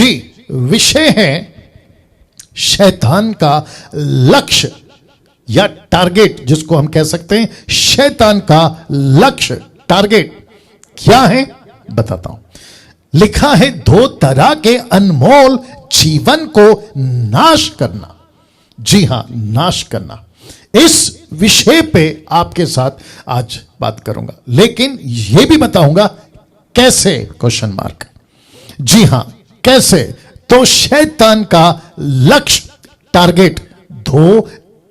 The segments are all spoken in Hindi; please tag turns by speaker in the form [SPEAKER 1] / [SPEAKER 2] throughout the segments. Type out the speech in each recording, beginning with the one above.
[SPEAKER 1] जी, विषय है शैतान का लक्ष्य या टारगेट, जिसको हम कह सकते हैं शैतान का लक्ष्य, टारगेट क्या है बताता हूं। लिखा है 2 तरह के अनमोल जीवन को नाश करना। जी हां, नाश करना। इस विषय पे आपके साथ आज बात करूंगा, लेकिन यह भी बताऊंगा कैसे, क्वेश्चन मार्क। जी हां, कैसे। तो शैतान का लक्ष्य, टारगेट 2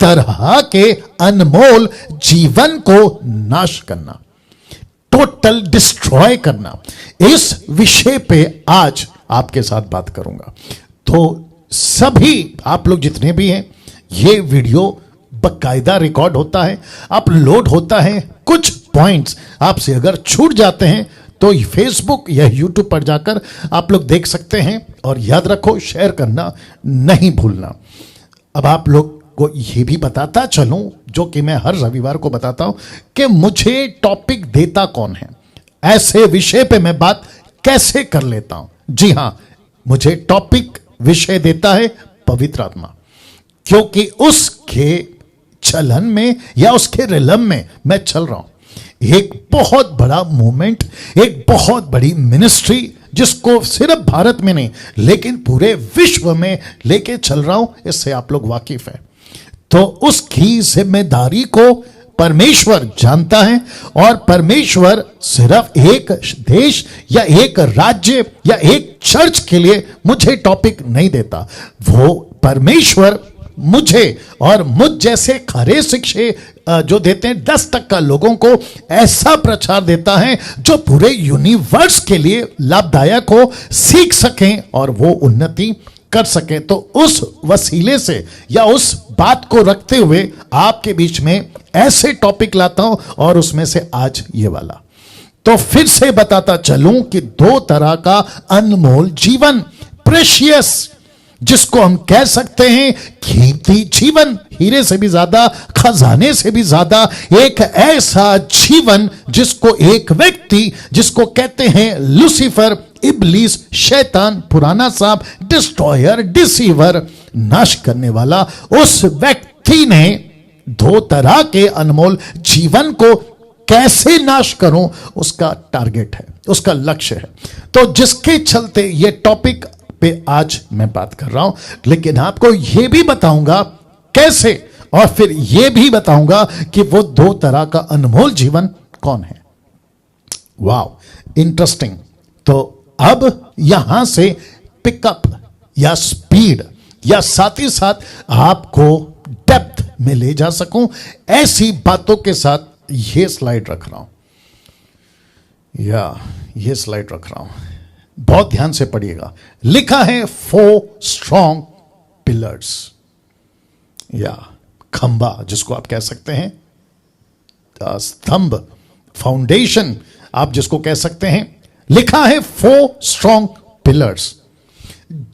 [SPEAKER 1] तरह के अनमोल जीवन को नाश करना, टोटल डिस्ट्रॉय करना। इस विषय पे आज आपके साथ बात करूंगा। तो सभी आप लोग जितने भी हैं, ये वीडियो बकायदा रिकॉर्ड होता है, अपलोड होता है। कुछ पॉइंट्स आपसे अगर छूट जाते हैं तो फेसबुक या यूट्यूब पर जाकर आप लोग देख सकते हैं। और याद रखो, शेयर करना नहीं भूलना। अब आप लोग को यह भी बताता चलूं, जो कि मैं हर रविवार को बताता हूं, कि मुझे टॉपिक देता कौन है, ऐसे विषय पे मैं बात कैसे कर लेता हूं। जी हां, मुझे टॉपिक विषय देता है पवित्र आत्मा, क्योंकि उसके चलन में या उसके रिलम में मैं चल रहा हूं। एक बहुत बड़ा मूवमेंट, एक बहुत बड़ी मिनिस्ट्री, जिसको सिर्फ भारत में नहीं लेकिन पूरे विश्व में लेके चल रहा हूं, इससे आप लोग वाकिफ हैं। तो उसकी जिम्मेदारी को परमेश्वर जानता है, और परमेश्वर सिर्फ एक देश या एक राज्य या एक चर्च के लिए मुझे टॉपिक नहीं देता। वो परमेश्वर मुझे और मुझ जैसे खरे शिक्षे जो देते हैं 10% लोगों को ऐसा प्रचार देता है जो पूरे यूनिवर्स के लिए लाभदायक हो, सीख सकें और वो उन्नति कर सकें। तो उस वसीले से या उस बात को रखते हुए आपके बीच में ऐसे टॉपिक लाता हूं, और उसमें से आज ये वाला। तो फिर से बताता चलूं कि 2 तरह का अनमोल जीवन, प्रेशियस, जिसको हम कह सकते हैं कीमती जीवन, हीरे से भी ज्यादा, खजाने से भी ज्यादा, एक ऐसा जीवन जिसको एक व्यक्ति, जिसको कहते हैं लूसीफर, इब्लीस, शैतान, पुराना सांप, डिस्ट्रॉयर, डिसीवर, नाश करने वाला, उस व्यक्ति ने 2 तरह के अनमोल जीवन को कैसे नाश करूं, उसका टारगेट है, उसका लक्ष्य है। तो जिसके चलते ये टॉपिक पे आज मैं बात कर रहा हूं, लेकिन आपको यह भी बताऊंगा कैसे, और फिर यह भी बताऊंगा कि वो 2 तरह का अनमोल जीवन कौन है। Wow, interesting. तो अब यहां से पिकअप या स्पीड, या साथ ही साथ आपको डेप्थ में ले जा सकूं, ऐसी बातों के साथ ये स्लाइड रख रहा हूं, या ये स्लाइड रख रहा हूं। बहुत ध्यान से पढ़िएगा। लिखा है 4 स्ट्रॉन्ग पिलर्स, या खंबा, जिसको आप कह सकते हैं स्तंभ, फाउंडेशन आप जिसको कह सकते हैं। लिखा है 4 स्ट्रॉन्ग पिलर्स,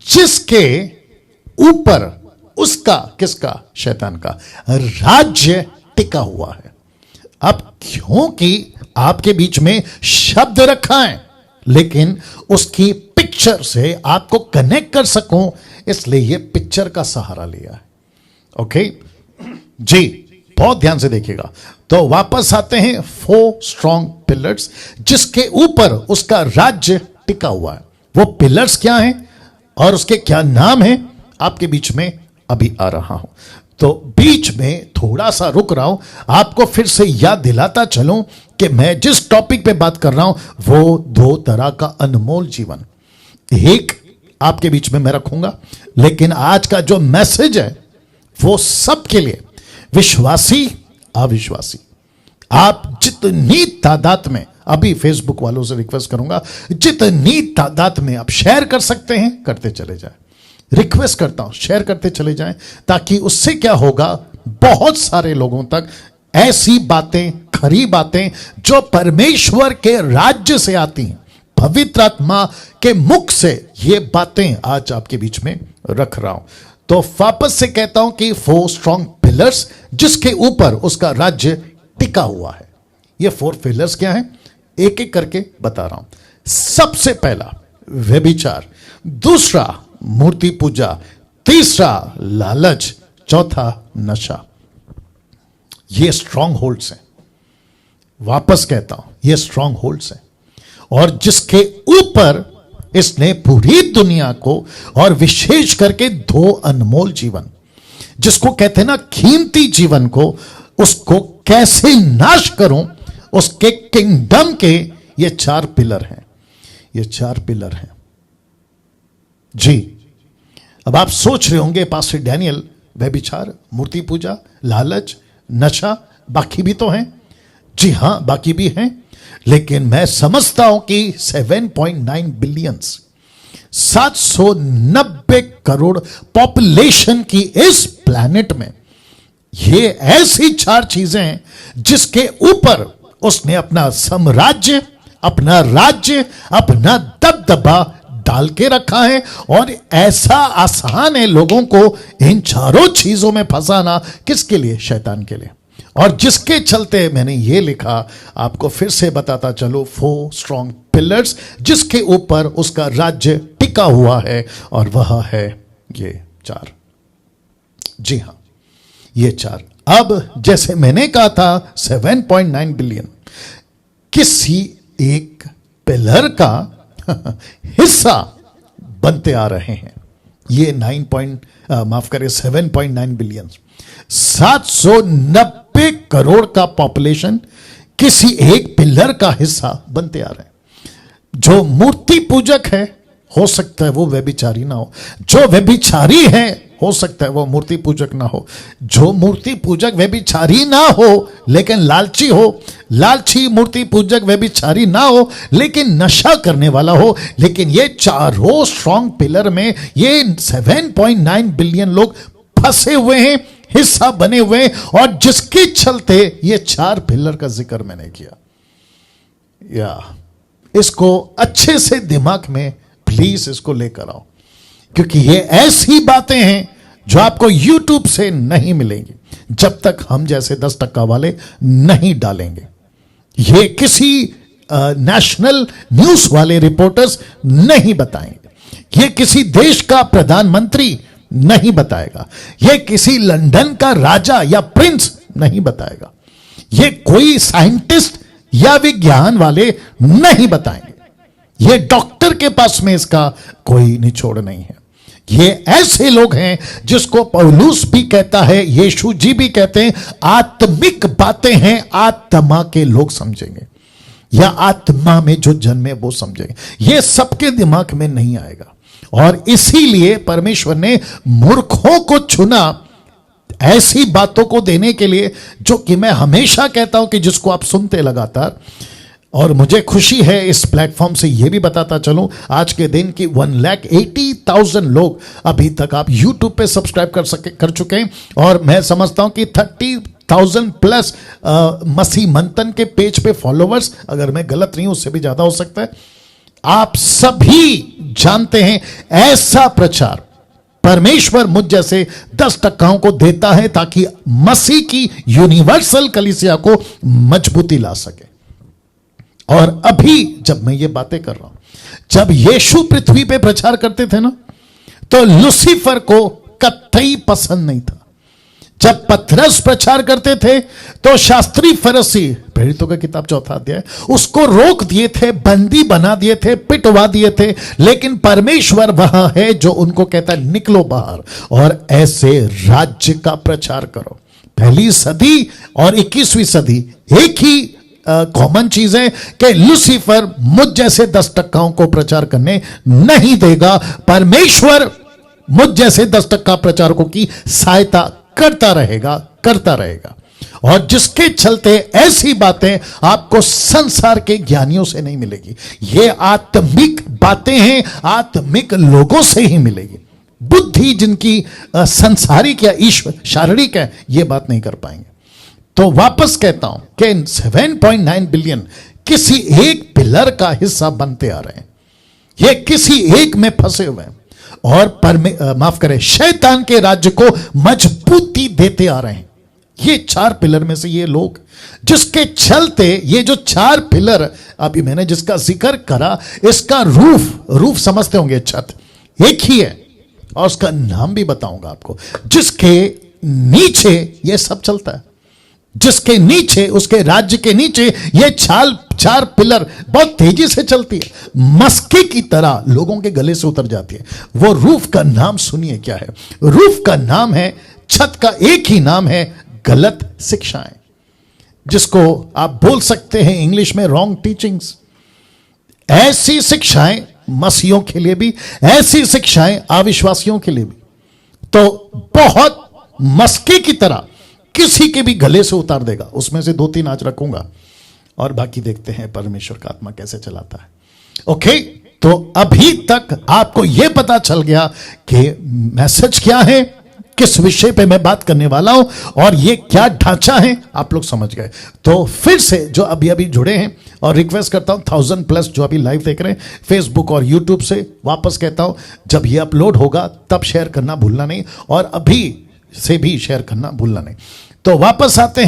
[SPEAKER 1] जिसके ऊपर उसका, किसका, शैतान का राज्य टिका हुआ है। अब क्योंकि आपके बीच में शब्द रखा है, लेकिन उसकी पिक्चर से आपको कनेक्ट कर सकूं, इसलिए ये पिक्चर का सहारा लिया है। ओके जी, बहुत ध्यान से देखिएगा। तो वापस आते हैं 4 स्ट्रॉन्ग पिलर्स, जिसके ऊपर उसका राज्य टिका हुआ है। वो पिलर्स क्या हैं और उसके क्या नाम हैं, आपके बीच में अभी आ रहा हूं। तो बीच में थोड़ा सा रुक रहा हूं, आपको फिर से याद दिलाता चलूं कि मैं जिस टॉपिक पे बात कर रहा हूं वो 2 तरह का अनमोल जीवन, एक आपके बीच में मैं रखूंगा, लेकिन आज का जो मैसेज है वो सबके लिए, विश्वासी, अविश्वासी, आप जितनी तादाद में, अभी फेसबुक वालों से रिक्वेस्ट करूंगा, जितनी तादाद में आप शेयर कर सकते हैं करते चले जाएं। रिक्वेस्ट करता हूं शेयर करते चले जाएं, ताकि उससे क्या होगा, बहुत सारे लोगों तक ऐसी बातें, खरी बातें जो परमेश्वर के राज्य से आती हैं, पवित्र आत्मा के मुख से ये बातें आज आपके बीच में रख रहा हूं। तो वापस से कहता हूं कि 4 स्ट्रॉन्ग पिलर्स, जिसके ऊपर उसका राज्य टिका हुआ है। ये 4 पिलर्स क्या हैं, एक एक करके बता रहा हूं। सबसे पहला व्यभिचार, दूसरा मूर्ति पूजा, तीसरा लालच, चौथा नशा। ये स्ट्रॉन्ग होल्ड्स हैं। वापस कहता हूं, ये स्ट्रॉन्ग होल्ड्स हैं, और जिसके ऊपर इसने पूरी दुनिया को, और विशेष करके दो अनमोल जीवन, जिसको कहते हैं ना कीमती जीवन को, उसको कैसे नाश करूं, उसके किंगडम के ये चार पिलर हैं। ये चार पिलर हैं जी। अब आप सोच रहे होंगे पास्टर डैनियल, व्यभिचार, मूर्ति पूजा, लालच, नशा, बाकी भी तो हैं। जी हां, बाकी भी हैं, लेकिन मैं समझता हूं कि 7.9 बिलियंस, 790 करोड़ पॉपुलेशन की इस प्लैनेट में ये ऐसी चार चीजें हैं जिसके ऊपर उसने अपना साम्राज्य, अपना राज्य, अपना दबदबा डाल के रखा है। और ऐसा आसान है लोगों को इन चारों चीजों में फंसाना। किसके लिए? शैतान के लिए। और जिसके चलते मैंने ये लिखा, आपको फिर से बताता चलो, 4 स्ट्रॉन्ग पिलर्स जिसके ऊपर उसका राज्य टिका हुआ है, और वह है ये चार। जी हां, ये चार। अब जैसे मैंने कहा था 7.9 बिलियन किसी एक पिलर का हिस्सा बनते आ रहे हैं। ये 7.9 बिलियन, 790 करोड़ का पॉपुलेशन किसी एक पिलर का हिस्सा बनते आ रहे हैं। जो मूर्ति पूजक है, हो सकता है वो व्यभिचारी ना हो। जो व्यभिचारी है, हो सकता है वो मूर्ति पूजक ना हो। जो मूर्ति पूजक व्यभिचारी ना हो लेकिन लालची हो, लालची मूर्ति पूजक व्यभिचारी ना हो लेकिन नशा करने वाला हो। लेकिन ये चारों स्ट्रॉन्ग पिलर में ये 7.9 बिलियन लोग फंसे हुए हैं, हिस्सा बने हुए हैं, और जिसके चलते ये चार पिलर का जिक्र मैंने किया। या इसको अच्छे से दिमाग में प्लीज इसको लेकर आओ, क्योंकि ये ऐसी बातें हैं जो आपको YouTube से नहीं मिलेंगी जब तक हम जैसे 10% वाले नहीं डालेंगे। ये किसी नेशनल न्यूज वाले रिपोर्टर्स नहीं बताएंगे, ये किसी देश का प्रधानमंत्री नहीं बताएगा, ये किसी लंदन का राजा या प्रिंस नहीं बताएगा, ये कोई साइंटिस्ट या विज्ञान वाले नहीं बताएंगे। ये डॉक्टर के पास में इसका कोई निचोड़ नहीं है। ये ऐसे लोग हैं जिसको पौलुस भी कहता है, यीशु जी भी कहते हैं, आत्मिक बातें हैं, आत्मा के लोग समझेंगे, या आत्मा में जो जन्मे वो समझेंगे। ये सबके दिमाग में नहीं आएगा, और इसीलिए परमेश्वर ने मूर्खों को चुना ऐसी बातों को देने के लिए, जो कि मैं हमेशा कहता हूं कि जिसको आप सुनते लगातार। और मुझे खुशी है इस प्लेटफॉर्म से यह भी बताता चलूं, आज के दिन की 1,80,000 लोग अभी तक आप YouTube पे सब्सक्राइब कर चुके हैं, और मैं समझता हूं कि 30,000 प्लस मसीह मंथन के पेज पे फॉलोवर्स, अगर मैं गलत नहीं हूं उससे भी ज्यादा हो सकता है। आप सभी जानते हैं ऐसा प्रचार परमेश्वर मुझ जैसे 10% को देता है ताकि मसीह की यूनिवर्सल कलीसिया को मजबूती ला सके। और अभी जब मैं ये बातें कर रहा हूं, जब यीशु पृथ्वी पे प्रचार करते थे ना, तो लूसीफर को कतई पसंद नहीं था। जब पतरस प्रचार करते थे तो शास्त्री फरीसी, प्रेरितों का किताब 4 अध्याय, उसको रोक दिए थे, बंदी बना दिए थे, पिटवा दिए थे। लेकिन परमेश्वर वहां है जो उनको कहता है, निकलो बाहर और ऐसे राज्य का प्रचार करो। पहली सदी और 21वीं सदी एक ही कॉमन चीज है कि लूसीफर मुझ जैसे 10% को प्रचार करने नहीं देगा। परमेश्वर मुझ जैसे 10% प्रचारकों की सहायता करता रहेगा। और जिसके चलते ऐसी बातें आपको संसार के ज्ञानियों से नहीं मिलेगी, ये आत्मिक बातें हैं, आत्मिक लोगों से ही मिलेगी। बुद्धि जिनकी संसारिक या ईश्वर शारीरिक है, ये बात नहीं कर पाएंगे। तो वापस कहता हूं कि 7.9 बिलियन किसी एक पिलर का हिस्सा बनते आ रहे हैं, ये किसी एक में फंसे हुए हैं, और माफ करें, शैतान के राज्य को मजबूती देते आ रहे हैं। ये 4 पिलर में से ये लोग जिसके चलते ये जो 4 पिलर अभी मैंने जिसका जिक्र करा, इसका रूफ समझते होंगे, छत एक ही है और उसका नाम भी बताऊंगा आपको, जिसके नीचे ये सब चलता है, जिसके नीचे, उसके राज्य के नीचे ये 4 पिलर बहुत तेजी से चलती है, मस्के की तरह लोगों के गले से उतर जाती है। वो रूफ का नाम सुनिए क्या है। रूफ का नाम है, छत का एक ही नाम है, गलत शिक्षाएं, जिसको आप बोल सकते हैं इंग्लिश में रॉन्ग टीचिंग्स। ऐसी शिक्षाएं मसीहों के लिए भी, ऐसी शिक्षाएं अविश्वासियों के लिए भी, तो बहुत मस्के की तरह किसी के भी गले से उतार देगा। उसमें से 2-3 आज रखूंगा और बाकी देखते हैं परमेश्वर का आत्मा कैसे चलाता है। ओके, तो अभी तक आपको यह पता चल गया कि मैसेज क्या है, किस विषय पे मैं बात करने वाला हूं और ये क्या ढांचा है, आप लोग समझ गए। तो फिर से जो अभी जुड़े हैं, और रिक्वेस्ट करता हूं 1000+ जो अभी लाइव देख रहे हैं फेसबुक और यूट्यूब से, वापस कहता हूं जब ये अपलोड होगा तब शेयर करना भूलना नहीं, और अभी से भी शेयर करना भूलना नहीं। तो वापस आते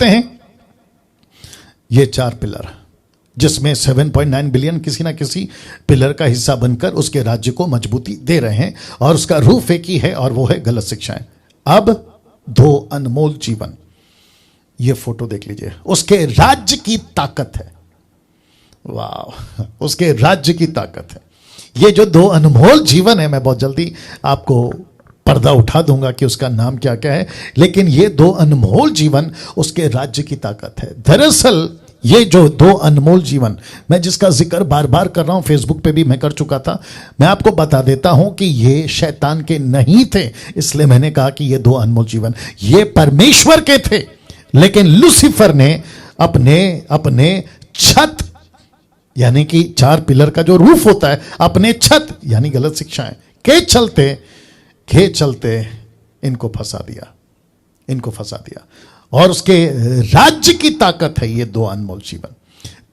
[SPEAKER 1] हैं ये 4 पिलर, जिसमें 7.9 बिलियन किसी ना किसी पिलर का हिस्सा बनकर उसके राज्य को मजबूती दे रहे हैं, और उसका रूफ एक ही है और वो है गलत शिक्षाएं। अब 2 अनमोल जीवन, ये फोटो देख लीजिए, उसके राज्य की ताकत है। वाह, उसके राज्य की ताकत है। ये जो 2 अनमोल जीवन है, मैं बहुत जल्दी आपको पर्दा उठा दूंगा कि उसका नाम क्या क्या है, लेकिन ये 2 अनमोल जीवन उसके राज्य की ताकत है। दरअसल ये जो 2 अनमोल जीवन, मैं जिसका जिक्र बार बार कर रहा हूं, फेसबुक पे भी मैं कर चुका था, मैं आपको बता देता हूं कि ये शैतान के नहीं थे, इसलिए मैंने कहा कि ये 2 अनमोल जीवन ये परमेश्वर के थे, लेकिन लूसीफर ने अपने छत यानी कि 4 पिलर का जो रूफ होता है, अपने छत यानी गलत शिक्षाएं के चलते इनको फंसा दिया, और उसके राज्य की ताकत है ये 2 अनमोल जीवन।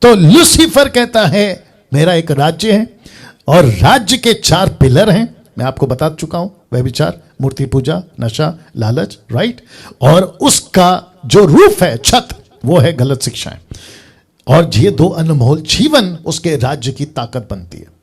[SPEAKER 1] तो लूसीफर कहता है मेरा एक राज्य है, और राज्य के 4 पिलर हैं, मैं आपको बता चुका हूं, व्यभिचार, मूर्ति पूजा, नशा, लालच, राइट, और उसका जो रूफ है, छत, वो है गलत शिक्षाएं, और ये 2 अनमोल जीवन उसके राज्य की ताकत बनती है।